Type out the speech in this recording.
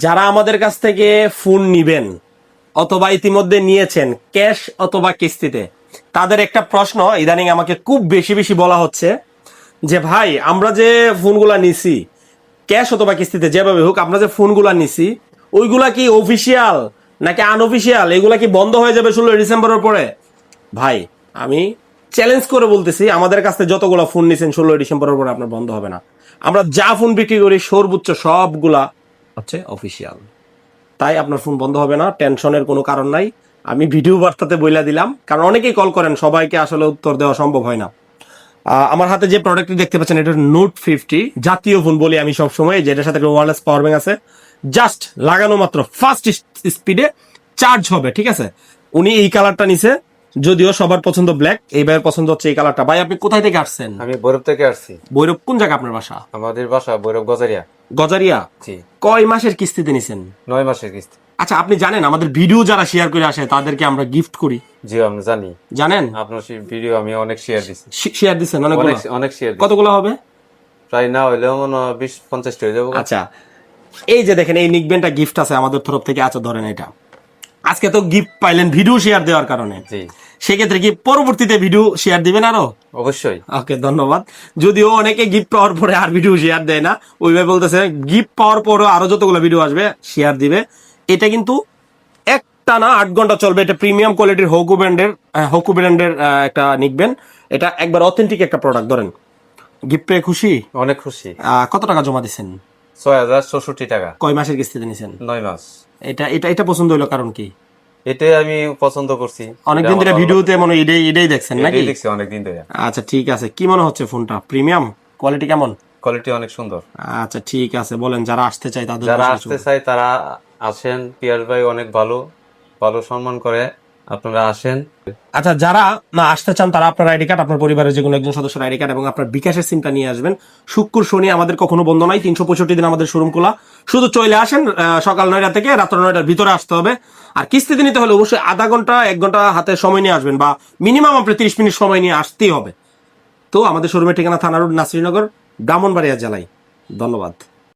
যারা আমাদের কাছ থেকে ফোন নিবেন অথবা ইতিমধ্যে নিয়েছেন ক্যাশ অথবা কিস্তিতে, তাদের একটা প্রশ্ন ইদানিং আমাকে খুব বেশি বেশি বলা হচ্ছে যে ভাই আমরা যে ফোনগুলা নিছি ক্যাশ অথবা কিস্তিতে যেভাবে হোক আমরা যে ফোনগুলা নিছি ওইগুলা কি অফিসিয়াল নাকি আনঅফিসিয়াল, এগুলা কি বন্ধ হয়ে যাবে 16 ডিসেম্বরের পরে? ভাই আমি চ্যালেঞ্জ করে বলতেছি, আমাদের কাছ থেকে যতগুলা ফোন নিছেন 16 ডিসেম্বরের পরে আপনার বন্ধ হবে না। আমরা যা ফোন বিক্রি করি সর্বোচ্চ সবগুলা হচ্ছে অফিসিয়াল, তাই আপনার ফোন বন্ধ হবে না, টেনশনের কোনো কারণ নাই। আমি ভিডিও বার্তাতে বইলা দিলাম, কারণ অনেকেই কল করেন, সবাইকে আসলে উত্তর দেওয়া সম্ভব হয় না। আমার হাতে যে প্রোডাক্টটি দেখতে পাচ্ছেন এটা নোট 50 জাতীয় ফোন বলি আমি সবসময়, যেটার সাথে ওয়্যারলেস পাওয়ার ব্যাংক আছে। জাস্ট লাগানো মাত্র ফাস্ট স্পিডে চার্জ হবে, ঠিক আছে। উনি এই কালারটা নিছে, যদিও সবার পছন্দ ব্ল্যাক, এই ভাইয়ের পছন্দ হচ্ছে এই কালারটা। ভাই আপনি কোথায় থেকে আসছেন? আমি ভৈরব থেকে আসছি। ভৈরব কোন জায়গা আপনার বাসা? আমাদের বাসা ভৈরব গজারিয়া। গজারিয়া? জি। কয় মাসের কিস্তিতে নিছেন? 9 মাসের কিস্তি। আচ্ছা, আপনি জানেন আমাদের ভিডিও যারা শেয়ার করে আসে তাদেরকে আমরা গিফট করি? জি আমি জানি। জানেন? আপনার সেই ভিডিও আমি অনেক শেয়ার দিছি। শেয়ার দিচ্ছেন অনেকগুলো? অনেক শেয়ার। কতগুলো হবে? প্রায় না হইলেও 20-50 হয়ে যাবো। আচ্ছা, এই যে দেখেন এই নিকবেনটা গিফট আছে আমাদের তরফ থেকে। আচ্ছা ধরেন এটা আজকে তো গিফট পাইলেন ভিডিও শেয়ার দেওয়ার কারণে, জি। সেক্ষেত্রে কি পরবর্তীতে ভিডিও শেয়ার দিবেন আরো? অবশ্যই। ওকে, ধন্যবাদ। যদিও অনেকে গিফট পাওয়ার পরে আর ভিডিও শেয়ার দেয় না, ওইভাবে বলতেছে গিফট পাওয়ার পরও আরো যতগুলো ভিডিও আসবে শেয়ার দিবে। এটা কিন্তু একটা না 8 ঘন্টা চলবে। এটা প্রিমিয়াম কোয়ালিটির হকু ব্র্যান্ডের একটা নিকবেন। এটা একবার অথেন্টিক একটা প্রোডাক্ট। ধরেন গিফট পেয়ে খুশি? অনেক খুশি। কত টাকা জমা দিচ্ছেন? 6064 টাকা। কয় মাসের কিস্তিতে নিছেন? 9 মাস। এটা এটা এটা পছন্দ হলো কারণ কি? এটাই আমি পছন্দ করছি। অনেকদিন ধরে ভিডিওতে মনে এটাই দেখছেন নাকি? এটাই দেখছি অনেকদিন ধরে। আচ্ছা ঠিক আছে, কি মনে হচ্ছে ফোনটা প্রিমিয়াম কোয়ালিটি কেমন? কোয়ালিটি অনেক সুন্দর। আচ্ছা ঠিক আছে, বলেন যারা আসতে চায় তাদের যারা উদ্দেশ্যে আসতে চায় তারা আসেন। পিয়াস ভাই অনেক ভালো ভালো সম্মান করে, আপনারা আসেন। আচ্ছা, যারা না আসতে চান তারা আপনার আইডি কার্ড, আপনার পরিবারের যে কোনো একজন সদস্যের আইডি কার্ড এবং আপনার বিকাশের সিমটা নিয়ে আসবেন। শুক্র শনি আমাদের কখনো বন্ধ নাই, 365 দিন আমাদের শোরুম খোলা। শুধু চলে আসেন, সকাল 9টা থেকে রাত্র 9টার ভিতরে আসতে হবে। আর কিস্তিতে নিতে হলে অবশ্যই আধা ঘন্টা 1 ঘন্টা হাতে সময় নিয়ে আসবেন, বা মিনিমাম আপনি 30 মিনিট সময় নিয়ে আসতেই হবে। তো আমাদের শোরুমের ঠিকানা থানা রোড, নাসিরনগর, ব্রাহ্মণবাড়িয়া জেলায়। ধন্যবাদ।